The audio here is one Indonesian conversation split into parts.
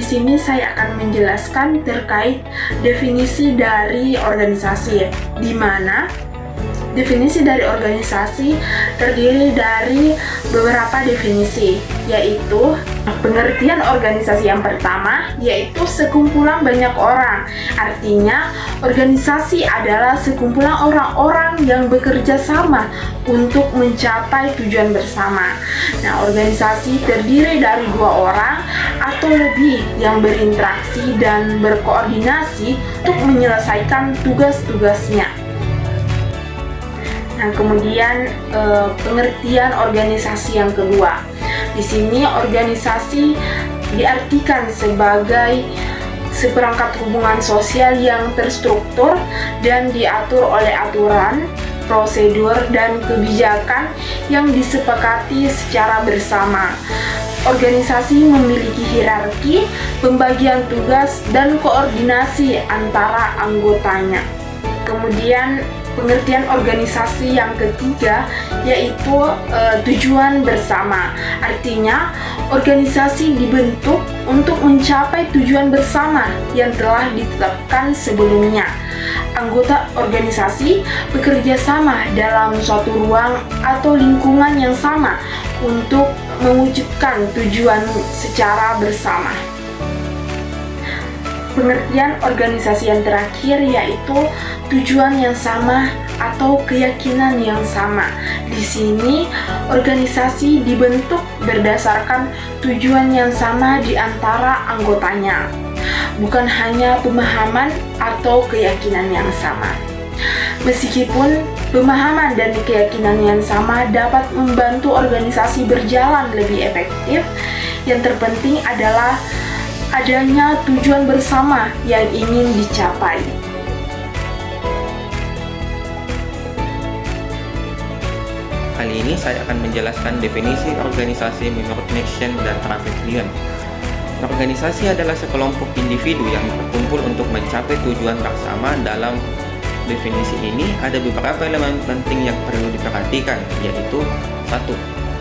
Di sini saya akan menjelaskan terkait definisi dari organisasi, di mana definisi dari organisasi terdiri dari beberapa definisi, yaitu pengertian organisasi yang pertama yaitu sekumpulan banyak orang. Artinya, organisasi adalah sekumpulan orang-orang yang bekerja sama untuk mencapai tujuan bersama. Nah, organisasi terdiri dari 2 orang atau lebih yang berinteraksi dan berkoordinasi untuk menyelesaikan tugas-tugasnya. Nah, kemudian pengertian organisasi yang kedua. Di sini organisasi diartikan sebagai seperangkat hubungan sosial yang terstruktur dan diatur oleh aturan, prosedur, dan kebijakan yang disepakati secara bersama. Organisasi memiliki hierarki, pembagian tugas, dan koordinasi antara anggotanya. Kemudian pengertian organisasi yang ketiga yaitu tujuan bersama. Artinya, organisasi dibentuk untuk mencapai tujuan bersama yang telah ditetapkan sebelumnya. Anggota organisasi bekerja sama dalam suatu ruang atau lingkungan yang sama untuk mewujudkan tujuan secara bersama. Pengertian organisasi yang terakhir yaitu tujuan yang sama atau keyakinan yang sama. Di sini, organisasi dibentuk berdasarkan tujuan yang sama di antara anggotanya, bukan hanya pemahaman atau keyakinan yang sama. Meskipun pemahaman dan keyakinan yang sama dapat membantu organisasi berjalan lebih efektif, yang terpenting adalah adanya tujuan bersama yang ingin dicapai. Kali ini saya akan menjelaskan definisi organisasi menurut Nation dan Travis Lyon. Organisasi adalah sekelompok individu yang berkumpul untuk mencapai tujuan bersama. Dalam definisi ini ada beberapa elemen penting yang perlu diperhatikan, yaitu 1.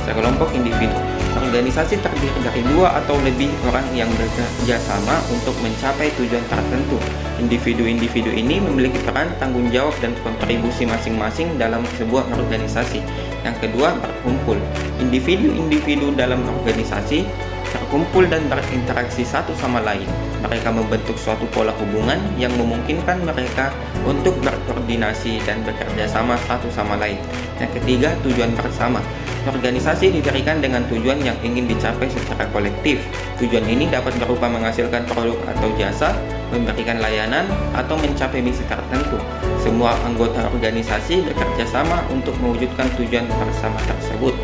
Sekelompok individu. Organisasi terdiri dari 2 atau lebih orang yang bekerja sama untuk mencapai tujuan tertentu. Individu-individu ini memiliki peran, tanggung jawab, dan kontribusi masing-masing dalam sebuah organisasi. Yang kedua, berkumpul. Individu-individu dalam organisasi berkumpul dan berinteraksi satu sama lain. Mereka membentuk suatu pola hubungan yang memungkinkan mereka untuk berkoordinasi dan bekerja sama satu sama lain. Yang ketiga, tujuan bersama. Organisasi didirikan dengan tujuan yang ingin dicapai secara kolektif. Tujuan ini dapat berupa menghasilkan produk atau jasa, memberikan layanan, atau mencapai misi tertentu. Semua anggota organisasi bekerja sama untuk mewujudkan tujuan bersama tersebut.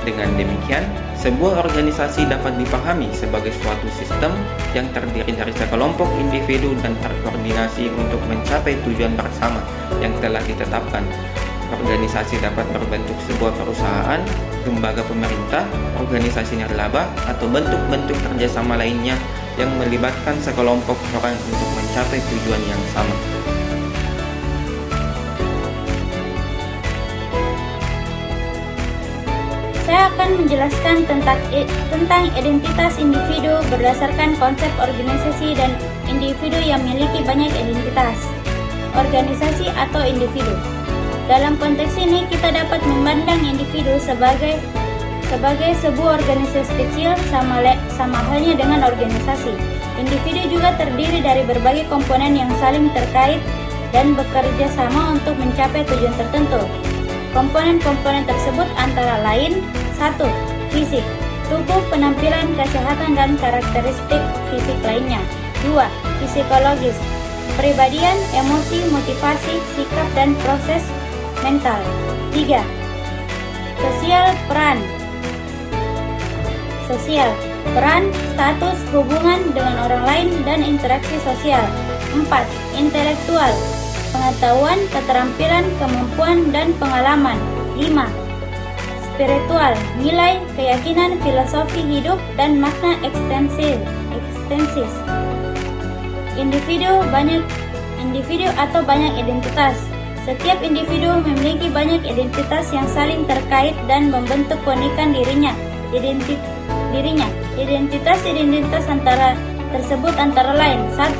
Dengan demikian, sebuah organisasi dapat dipahami sebagai suatu sistem yang terdiri dari sekelompok individu dan terkoordinasi untuk mencapai tujuan bersama yang telah ditetapkan. Organisasi dapat berbentuk sebuah perusahaan, lembaga pemerintah, organisasi nirlaba, atau bentuk-bentuk kerjasama lainnya yang melibatkan sekelompok orang untuk mencapai tujuan yang sama. Saya akan menjelaskan tentang identitas individu berdasarkan konsep organisasi dan individu yang memiliki banyak identitas. Organisasi atau individu. Dalam konteks ini, kita dapat memandang individu sebagai sebuah organisasi kecil sama halnya dengan organisasi. Individu juga terdiri dari berbagai komponen yang saling terkait dan bekerja sama untuk mencapai tujuan tertentu. Komponen-komponen tersebut antara lain: 1. Fisik, tubuh, penampilan, kesehatan, dan karakteristik fisik lainnya. 2. Psikologis, kepribadian, emosi, motivasi, sikap, dan proses mental. 3. Sosial, peran, status, hubungan dengan orang lain, dan interaksi sosial. 4. Intelektual, pengetahuan, keterampilan, kemampuan, dan pengalaman. 5. Spiritual, nilai, keyakinan, filosofi hidup, dan makna ekstensis. Individu atau banyak identitas. Setiap individu memiliki banyak identitas yang saling terkait dan membentuk keunikan dirinya. Identitas tersebut antara lain: 1.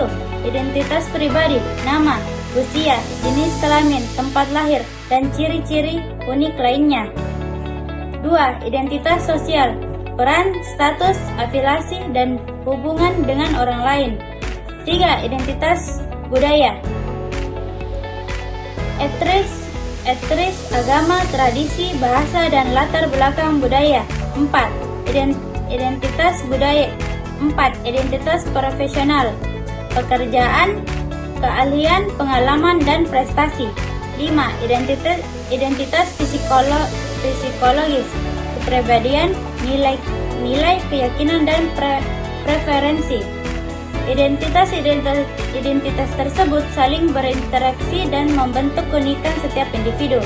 Identitas pribadi, nama, usia, jenis kelamin, tempat lahir, dan ciri-ciri unik lainnya. 2. Identitas sosial, peran, status, afiliasi, dan hubungan dengan orang lain. 3. Identitas budaya, etnis, agama, tradisi, bahasa, dan latar belakang budaya. 4. Identitas budaya. 4. Identitas profesional, pekerjaan, keahlian, pengalaman, dan prestasi. 5. Identitas psikologis, kepribadian, nilai, keyakinan, dan preferensi. Identitas tersebut saling berinteraksi dan membentuk keunikan setiap individu.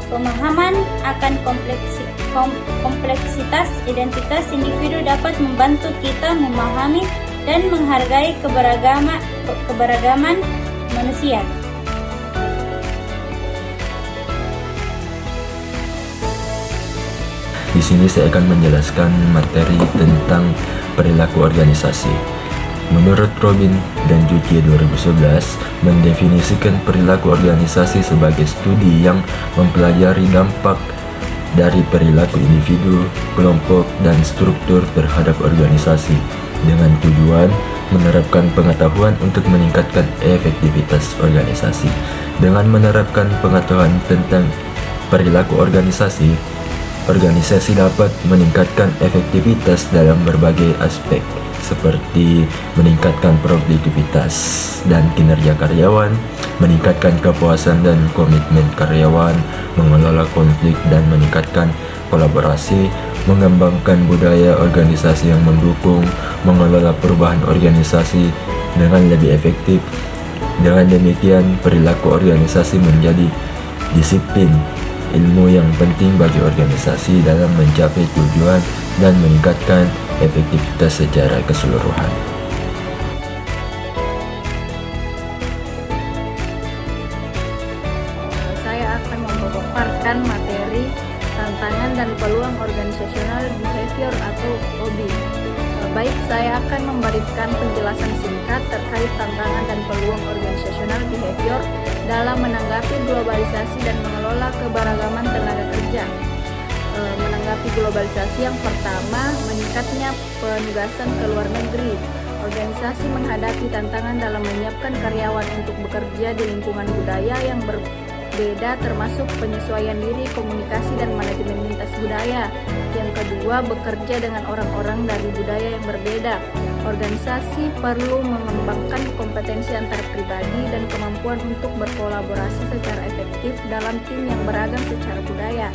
Pemahaman akan kompleksitas identitas individu dapat membantu kita memahami dan menghargai keberagaman manusia. Di sini saya akan menjelaskan materi tentang perilaku organisasi. Menurut Robin dan Juki 2011, mendefinisikan perilaku organisasi sebagai studi yang mempelajari dampak dari perilaku individu, kelompok, dan struktur terhadap organisasi dengan tujuan menerapkan pengetahuan untuk meningkatkan efektivitas organisasi. Dengan menerapkan pengetahuan tentang perilaku organisasi dapat meningkatkan efektivitas dalam berbagai aspek, seperti meningkatkan produktivitas dan kinerja karyawan, meningkatkan kepuasan dan komitmen karyawan, mengelola konflik dan meningkatkan kolaborasi, mengembangkan budaya organisasi yang mendukung, mengelola perubahan organisasi dengan lebih efektif. Dengan demikian, perilaku organisasi menjadi disiplin ilmu yang penting bagi organisasi dalam mencapai tujuan dan meningkatkan efektivitas secara keseluruhan. Saya akan memaparkan materi tantangan dan peluang organisasional behavior atau OB. Baik, saya akan memberikan penjelasan singkat terkait tantangan dan peluang organisasional behavior dalam menanggapi globalisasi dan mengelola keberagaman tenaga kerja. Menanggapi globalisasi, yang pertama, meningkatnya penugasan ke luar negeri. Organisasi menghadapi tantangan dalam menyiapkan karyawan untuk bekerja di lingkungan budaya yang berbeda, termasuk penyesuaian diri, komunikasi, dan manajemen lintas budaya. Yang kedua, bekerja dengan orang-orang dari budaya yang berbeda. Organisasi perlu mengembangkan kompetensi antar pribadi dan kemampuan untuk berkolaborasi secara efektif dalam tim yang beragam secara budaya.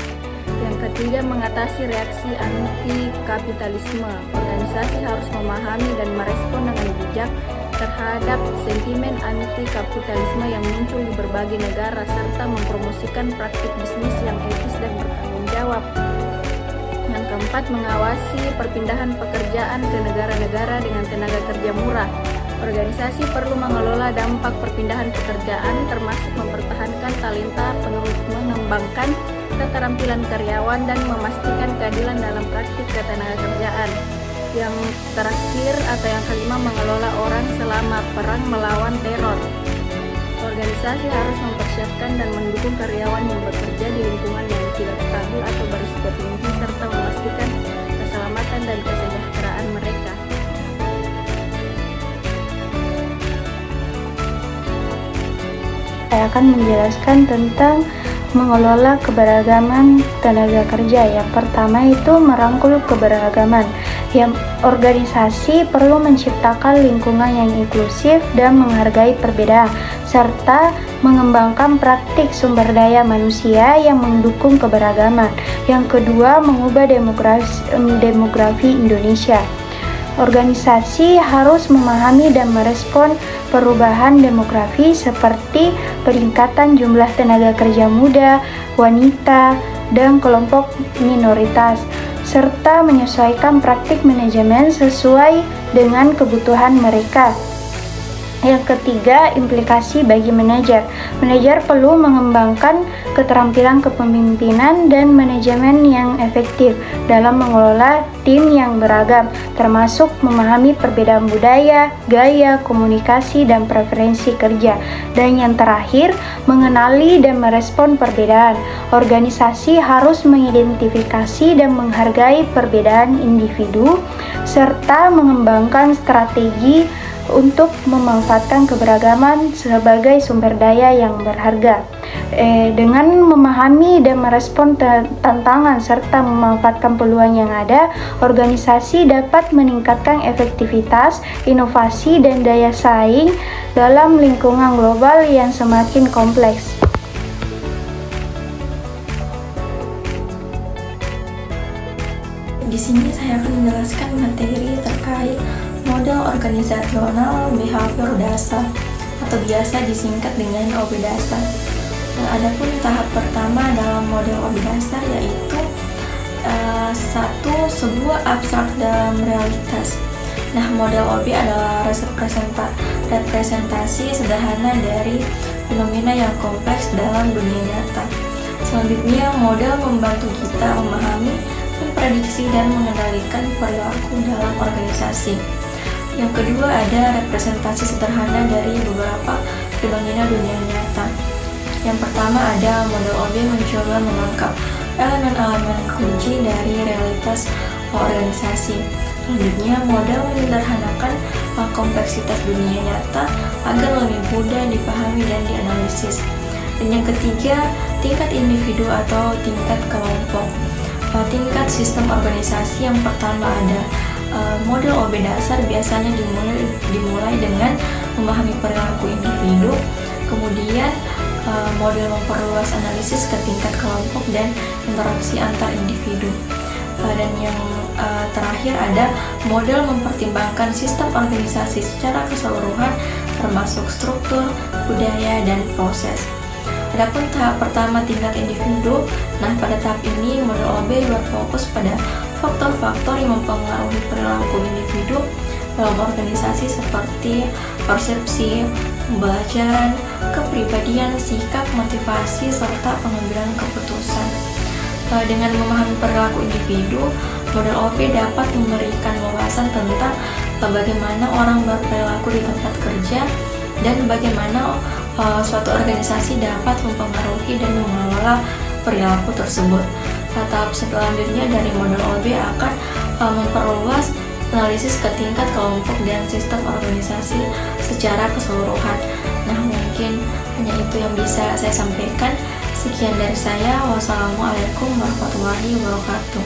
Yang ketiga, mengatasi reaksi anti-kapitalisme. Organisasi harus memahami dan merespon dengan bijak terhadap sentimen anti-kapitalisme yang muncul di berbagai negara, serta mempromosikan praktik bisnis yang etis dan bertanggung jawab. Yang keempat, mengawasi perpindahan pekerjaan ke negara-negara dengan tenaga kerja murah. Organisasi perlu mengelola dampak perpindahan pekerjaan, termasuk mempertahankan talenta, mengembangkan keterampilan karyawan, dan memastikan keadilan dalam praktik ketenaga kerjaan. Yang terakhir atau yang kelima, mengelola orang selama perang melawan teror. Organisasi harus mempersiapkan dan mendukung karyawan yang bekerja di lingkungan yang tidak stabil atau berisiko tinggi, serta memastikan keselamatan dan kesejahteraan mereka. Saya akan menjelaskan tentang mengelola keberagaman tenaga kerja. Yang pertama itu merangkul keberagaman. Yang organisasi perlu menciptakan lingkungan yang inklusif dan menghargai perbedaan, serta mengembangkan praktik sumber daya manusia yang mendukung keberagaman. Yang kedua, mengubah demografi Indonesia. Organisasi harus memahami dan merespon perubahan demografi seperti peningkatan jumlah tenaga kerja muda, wanita, dan kelompok minoritas, serta menyesuaikan praktik manajemen sesuai dengan kebutuhan mereka. Yang ketiga, implikasi bagi manajer. Manajer perlu mengembangkan keterampilan kepemimpinan dan manajemen yang efektif dalam mengelola tim yang beragam, termasuk memahami perbedaan budaya, gaya, komunikasi, dan preferensi kerja. Dan yang terakhir, mengenali dan merespon perbedaan. Organisasi harus mengidentifikasi dan menghargai perbedaan individu, serta mengembangkan strategi untuk memanfaatkan keberagaman sebagai sumber daya yang berharga. Dengan memahami dan merespon tantangan serta memanfaatkan peluang yang ada, organisasi dapat meningkatkan efektivitas, inovasi, dan daya saing dalam lingkungan global yang semakin kompleks. Di sini saya akan menjelaskan materi terkait model organisasional behavior dasar atau biasa disingkat dengan OB dasar. Nah, adapun tahap pertama dalam model OB dasar yaitu sebuah abstrak dalam realitas. Nah, model OB adalah representasi sederhana dari fenomena yang kompleks dalam dunia nyata. Selanjutnya, model membantu kita memahami, memprediksi, dan mengendalikan perilaku dalam organisasi. Yang kedua, ada representasi sederhana dari beberapa fenomena dunia nyata. Yang pertama, ada model OB mencoba menangkap elemen-elemen kunci dari realitas organisasi. Selanjutnya, model menyederhanakan kompleksitas dunia nyata agar lebih mudah dipahami dan dianalisis. Dan yang ketiga, tingkat individu atau tingkat kelompok. Tingkat sistem organisasi yang pertama ada model OB dasar biasanya dimulai dengan memahami perilaku individu, kemudian model memperluas analisis ke tingkat kelompok dan interaksi antar individu. Dan yang terakhir ada model mempertimbangkan sistem organisasi secara keseluruhan termasuk struktur, budaya, dan proses. Adapun tahap pertama tingkat individu, nah pada tahap ini model OB berfokus pada faktor-faktor yang mempengaruhi perilaku individu dalam organisasi seperti persepsi, pembelajaran, kepribadian, sikap, motivasi, serta pengambilan keputusan. Dengan memahami perilaku individu, model OB dapat memberikan wawasan tentang bagaimana orang berperilaku di tempat kerja dan bagaimana suatu organisasi dapat mempengaruhi dan mengelola perilaku tersebut. Tahap selanjutnya dari model OB akan memperluas analisis ke tingkat kelompok dan sistem organisasi secara keseluruhan. Nah, mungkin hanya itu yang bisa saya sampaikan. Sekian dari saya. Wassalamualaikum warahmatullahi wabarakatuh.